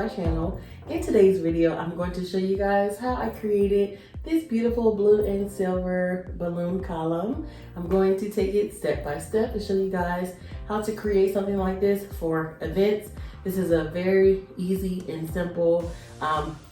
my channel. In today's video, I'm going to show you guys how I created this beautiful blue and silver balloon column. I'm going to take it step by step to show you guys how to create something like this for events. This is a very easy and simple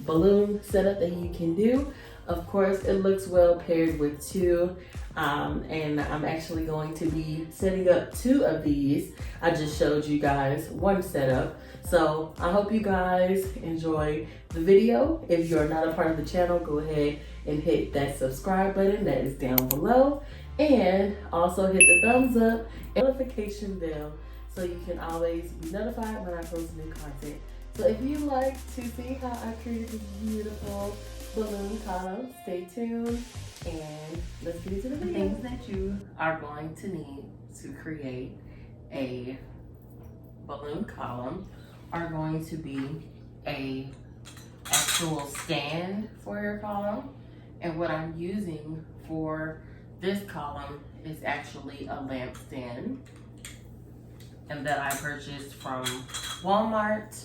balloon setup that you can do. Of course, it looks well paired with two. And I'm actually going to be setting up two of these. I just showed you guys one setup. So I hope you guys enjoy the video. If you're not a part of the channel, go ahead and hit that subscribe button that is down below. And also hit the thumbs up and notification bell so you can always be notified when I post new content. So if you like to see how I created this beautiful balloon column, stay tuned. And let's get into the video. Things that you are going to need to create a balloon column are going to be a actual stand for your column. And what I'm using for this column is actually a lamp stand, and that I purchased from Walmart.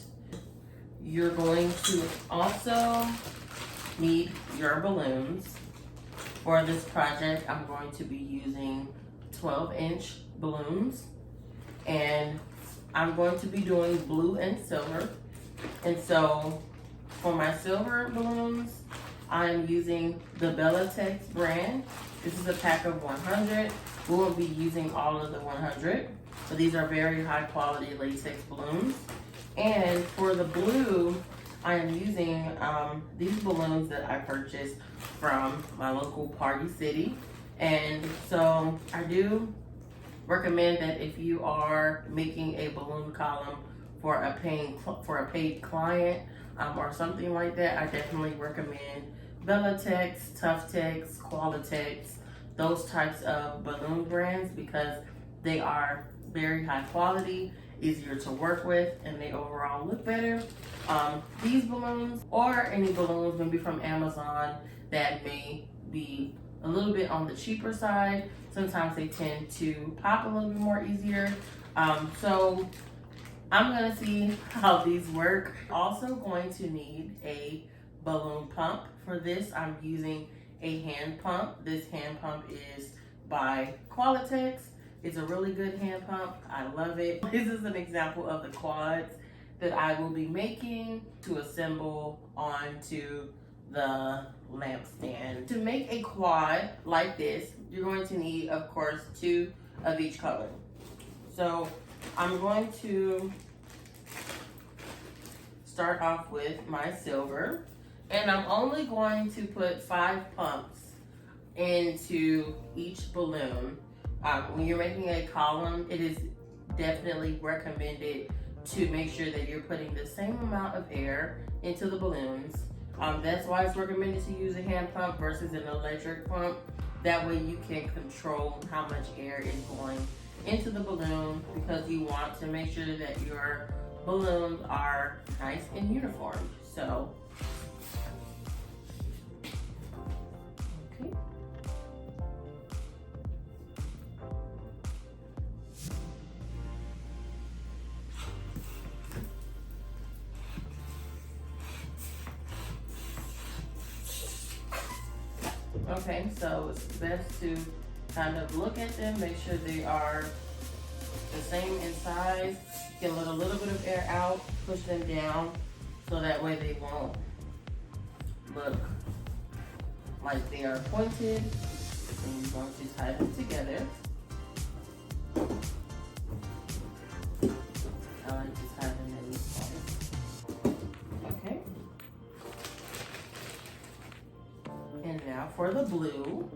You're going to also need your balloons. For this project, I'm going to be using 12-inch balloons, and I'm going to be doing blue and silver. And so for my silver balloons, I'm using the Betallatex brand. This is a pack of 100. We won't be using all of the 100. So these are very high quality latex balloons. And for the blue, I am using these balloons that I purchased from my local Party City. And so I do recommend that if you are making a balloon column for a paid client or something like that, I definitely recommend Betallatex, Tuftex, Qualatex, those types of balloon brands, because they are very high quality, easier to work with, and they overall look better. These balloons, or any balloons maybe from Amazon that may be a little bit on the cheaper side, sometimes they tend to pop a little bit more easier. So I'm gonna see how these work. Also going to need a balloon pump. For this, I'm using a hand pump. This hand pump is by Qualatex. It's a really good hand pump. I love it. This is an example of the quads that I will be making to assemble onto the lamp stand. To make a quad like this, you're going to need, of course, two of each color. So I'm going to start off with my silver, and I'm only going to put 5 pumps into each balloon. When you're making a column, it is definitely recommended to make sure that you're putting the same amount of air into the balloons. That's why it's recommended to use a hand pump versus an electric pump. That way you can control how much air is going into the balloon, because you want to make sure that your balloons are nice and uniform. So, okay. Okay, so it's best to kind of look at them, make sure they are the same in size. You can let a little bit of air out, push them down, so that way they won't look like they are pointed. And you're going to tie them together. I like to tie them in this way. Okay. And now for the blue.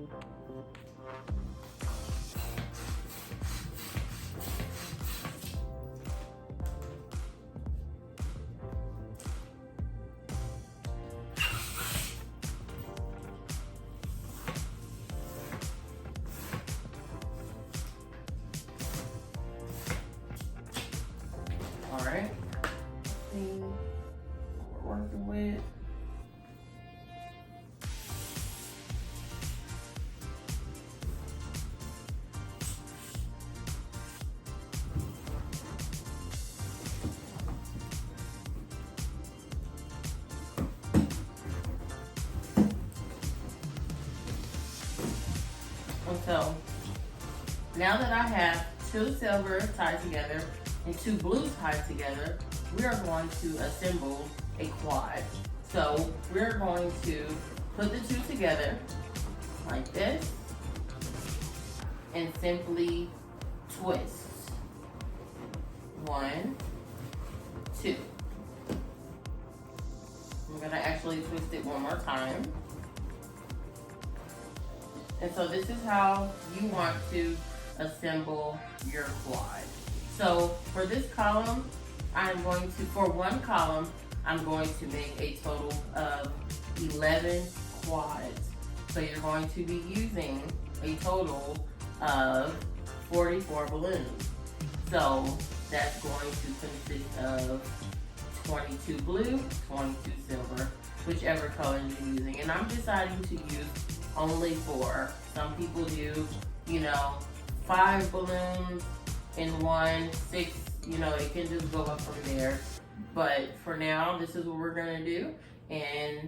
All right. See what we're working with. And so now that I have 2 silver tied together and 2 blues tied together, we are going to assemble a quad. So we're going to put the 2 together like this and simply twist. 1, 2. I'm gonna actually twist it one more time. And so this is how you want to assemble your quad. So for this column, for one column, I'm going to make a total of 11 quads. So you're going to be using a total of 44 balloons. So that's going to consist of 22 blue, 22 silver, whichever color you're using. And I'm deciding to use only 4. Some people do, 5 balloons in one, 6, it can just go up from there. But for now, this is what we're gonna do. And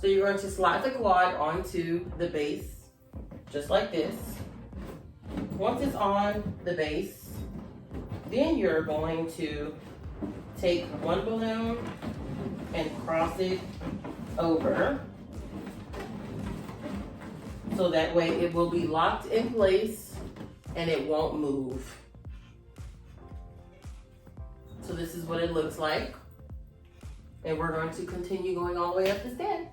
so you're going to slide the quad onto the base, just like this. Once it's on the base, then you're going to take one balloon and cross it over. So that way it will be locked in place and it won't move. So this is what it looks like. And we're going to continue going all the way up the stand.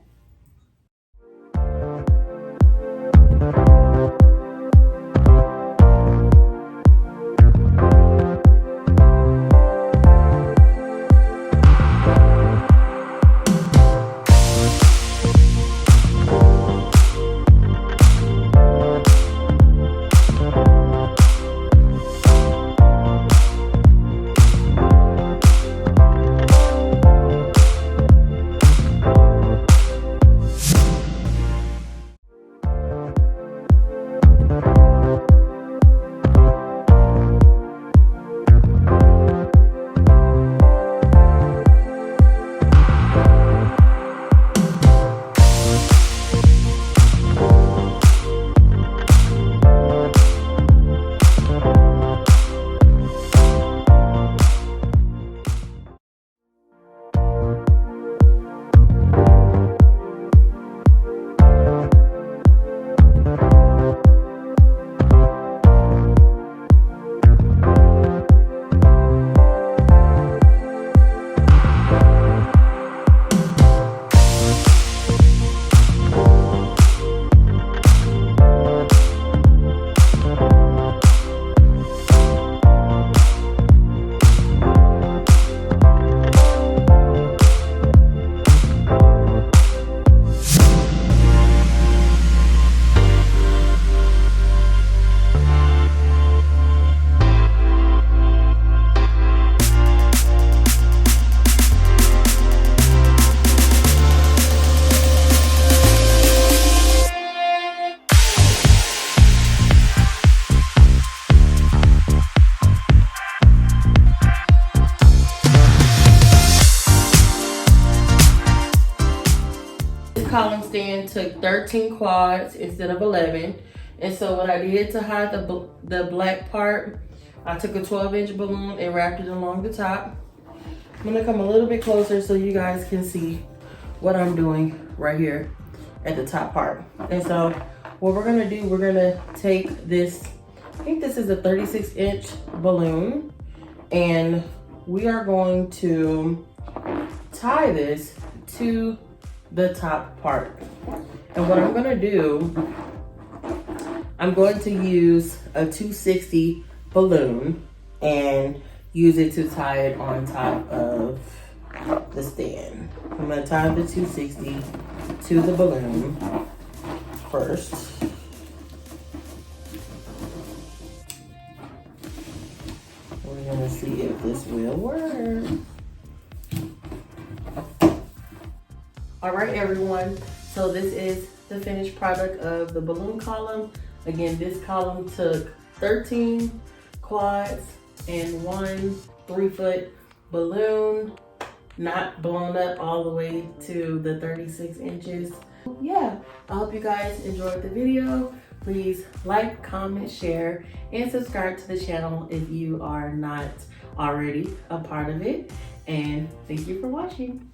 13 quads instead of 11. And so what I did to hide the black part, I took a 12-inch balloon and wrapped it along the top. I'm gonna come a little bit closer so you guys can see what I'm doing right here at the top part. And so what we're gonna do, we're gonna take this, I think this is a 36-inch balloon, and we are going to tie this to the top part. And what I'm gonna do, I'm going to use a 260 balloon and use it to tie it on top of the stand. I'm gonna tie the 260 to the balloon first. We're gonna see if this will work. All right, everyone. So this is the finished product of the balloon column. Again, this column took 13 quads and one 3-foot balloon, not blown up all the way to the 36 inches. Yeah, I hope you guys enjoyed the video. Please like, comment, share, and subscribe to the channel if you are not already a part of it. And thank you for watching.